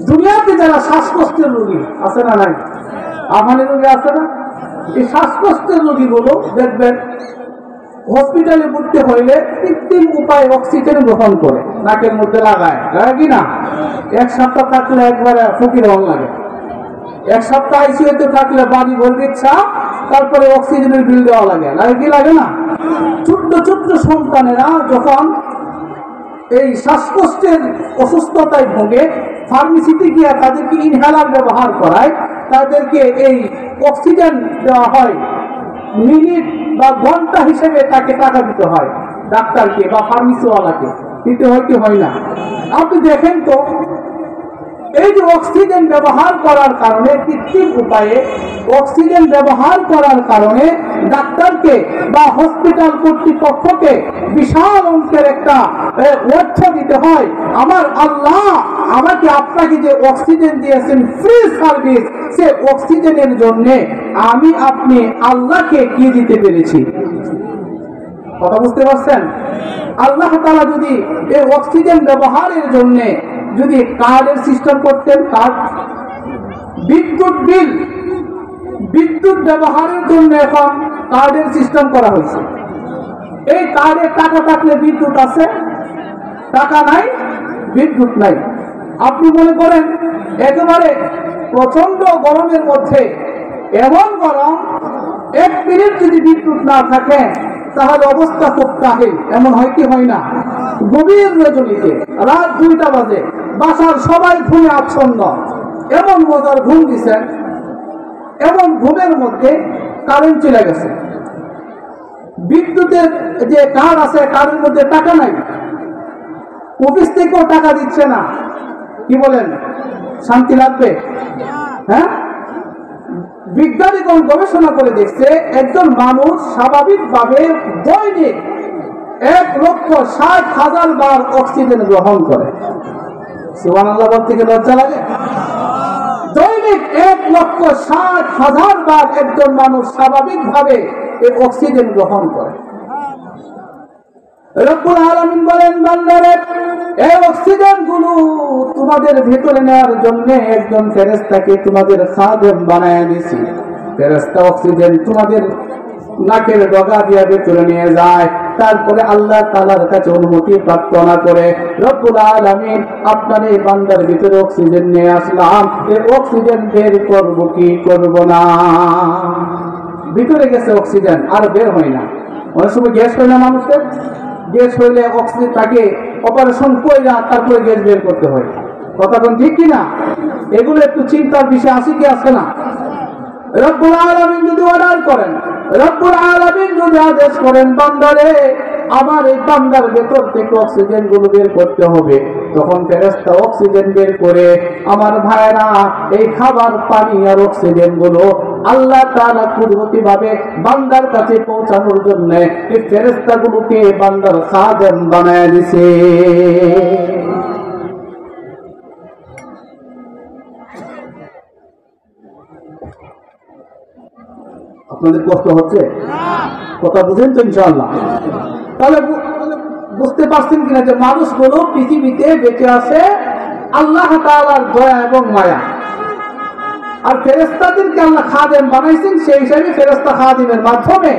দুনিয়াতে যারা শ্বাসকষ্টের রোগী আছে না নাই, আমাদের রোগী আছে না, এই শ্বাসকষ্টের রোগীগুলো দেখবেন হসপিটালে ভর্তি হইলে কৃত্রিম উপায়ে অক্সিজেন গ্রহণ করে নাকের মধ্যে লাগায় কি না। এক সপ্তাহ থাকলে একবারে ফকির হন লাগে, এক সপ্তাহ আইসিইউতে থাকলে বাড়ি ভরবে ইচ্ছা, তারপরে অক্সিজেনের বিল দেওয়া লাগে কি লাগে না। ছোট্ট ছোট্ট সন্তানেরা যখন এই শ্বাসকষ্টের অসুস্থতায় ভোগে, ফার্মেসিতে গিয়ে তাদেরকে ইনহেলার ব্যবহার করায়, তাদেরকে এই অক্সিজেন দেওয়া হয়, মিনিট বা ঘন্টা হিসেবে তাকে টাকা দিতে হয়, ডাক্তারকে বা ফার্মেসিওয়ালাকে দিতে হয় কি হয় না। আপনি দেখেন তো এই যে অক্সিজেন ব্যবহার করার কারণে, কৃত্রিম উপায়ে অক্সিজেন ব্যবহার করার কারণে ডাক্তারকে বা হসপিটাল কর্তৃপক্ষকে বিশাল অঙ্কের একটা অর্থ দিতে হয়। আমার আল্লাহ আমাকে আপনাকে যে অক্সিজেন দিয়েছেন ফ্রি সার্ভিস, সে অক্সিজেনের জন্য আমি আপনি আল্লাহকে কি দিতে পেরেছি? কথা বুঝতে পারছেন? আল্লাহ তাআলা যদি এই অক্সিজেন ব্যবহারের জন্য যদি কার্ডের সিস্টেম করতেন, কার্ড, বিদ্যুৎ ব্যবহারের জন্য এখন কার্ডের সিস্টেম করা হয়েছে। এই কার্ডে টাকা থাকলে বিদ্যুৎ আছে, টাকা নাই বিদ্যুৎ নাই। আপনি মনে করেন একেবারে প্রচন্ড গরমের মধ্যে, এমন গরম, 1 মিনিট যদি বিদ্যুৎ না থাকে তাহলে অবস্থা খুব কাহিল। এমন হয় কি হয় না? গভীর রজনীতে রাত 2টা বাজে, বাসার সবাই ঘুমে আচ্ছন্ন, এমন মজার ঘুম দিচ্ছেন, এমন ঘুমের মধ্যে কারেন্ট চলে গেছে, বিদ্যুতের যে কার্ড আছে কার্ডের মধ্যে টাকা নাই, অফিস থেকেও টাকা দিচ্ছে না। কি বলেন, শান্তি লাগবে? হ্যাঁ, বিজ্ঞানীগণ গবেষণা করে দেখছে একজন মানুষ স্বাভাবিকভাবে দৈনিক 1,60,000 বার অক্সিজেন গ্রহণ করে। সুবহানাল্লাহ বলতে কি লজ্জা লাগে? দৈনিক 1,60,000 বার একজন মানুষ স্বাভাবিকভাবে এই অক্সিজেন গ্রহণ করে। রব্বুল আলামিন বলেন, বান্দারে এই অক্সিজেন গুলো তোমাদের ভেতরে নেওয়ার জন্য একজন ফেরেশতাকে তোমাদের খাদেম বানায় দিয়েছি। ফেরেশতা অক্সিজেন তোমাদের নাকের ডগা দিয়ে ভেতরে নিয়ে যায়, তারপরে আল্লাহ তাআলার কাছে অনুমতি প্রার্থনা করে, রব্বুল আলামিন আপনার এই বান্দার ভিতরে অক্সিজেন নিয়ে আসলাম, এই অক্সিজেন বের করব কি করব না। ভিতরে গেছে অক্সিজেন, আর বের হয় না। অনেক সময় গ্যাস হয় না মানুষের, গ্যাস হইলে অক্সিজেন তাকে অপারেশন করে তারপরে গ্যাস বের করতে হয়। কথা কোন ঠিক কিনা? এগুলো একটু চিন্তার বিষয় আছে কি আছে না? রব্বুল আলামিন যদি অর্ডার করেন, রব্বুল আলামিন যদি আদেশ করেন, বান্দারে আমার এই বান্দার ভেতর থেকে অক্সিজেন গুলো বের করতে হবে, তখন ফেরেশতা অক্সিজেন বের করে, আমার ভাইরা এই খাবার, পানি আর অক্সিজেন গুলো আল্লাহ তাআলা কুদরতি ভাবে বান্দার কাছে পৌঁছানোর জন্য এই ফেরেশতা গুলোকে বান্দার খাদেম বানায় দিয়েছে। আপনাদের কষ্ট হচ্ছে? কথা বুঝেন তো ইনশাআল্লাহ? তাহলে বুঝতে পারছেন কিনা যে মানুষগুলো পৃথিবীতে বেঁচে আছে আল্লাহ তাআলার দয়া এবং মায়া, আর ফেরেশতাদেরকে আল্লাহ খাদেম বানাইছেন, সেই হিসাবে ফেরেশতা খাদেমের মাধ্যমে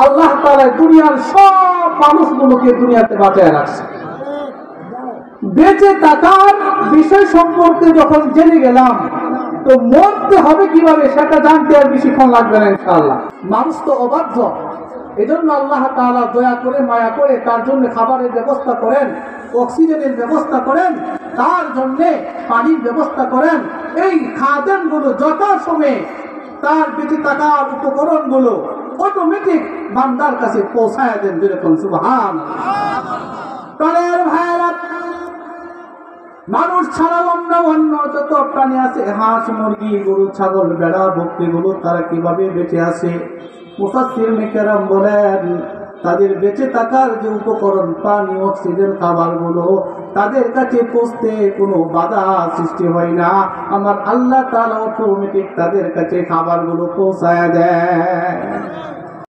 আল্লাহ তাআলা দুনিয়ার সব মানুষগুলোকে দুনিয়াতে বাঁচায় রাখছে। বেঁচে থাকার বিষয় সম্পর্কে যখন জেনে গেলাম, তো মরতে হবে কিভাবে সেটা জানতে আর বেশিক্ষণ লাগবে না ইনশাআল্লাহ। মানুষ তো অবাধ্য, এজন্য আল্লাহ তাআলা দয়া করে মায়া করে তার জন্য খাবারের ব্যবস্থা করেন, অক্সিজেনের ব্যবস্থা করেন, তার জন্য পানির ব্যবস্থা করেন। এই খাদেমগুলো যথাসময়ে তার বেঁচে থাকার উপকরণগুলো অটোমেটিক বান্দার কাছে পৌঁছায় দেন। যেরকম সুবহানাল্লাহ। মানুষ ছাড়াও অন্য যত প্রাণী আছে, হাঁস, মুরগি, গরু, ছাগল, ভেড়া, বকরিগুলো তারা কিভাবে বেঁচে আছে? মুফাসসিরিনে কেরাম বলেন, তাদের বেঁচে থাকার যে উপকরণ, পানি, অক্সিজেন, খাবারগুলো তাদের কাছে পৌঁছতে কোনো বাধা সৃষ্টি হয় না। আমার আল্লাহ তাআলা অটোমেটিক তাদের কাছে খাবারগুলো পৌঁছায় দেয়।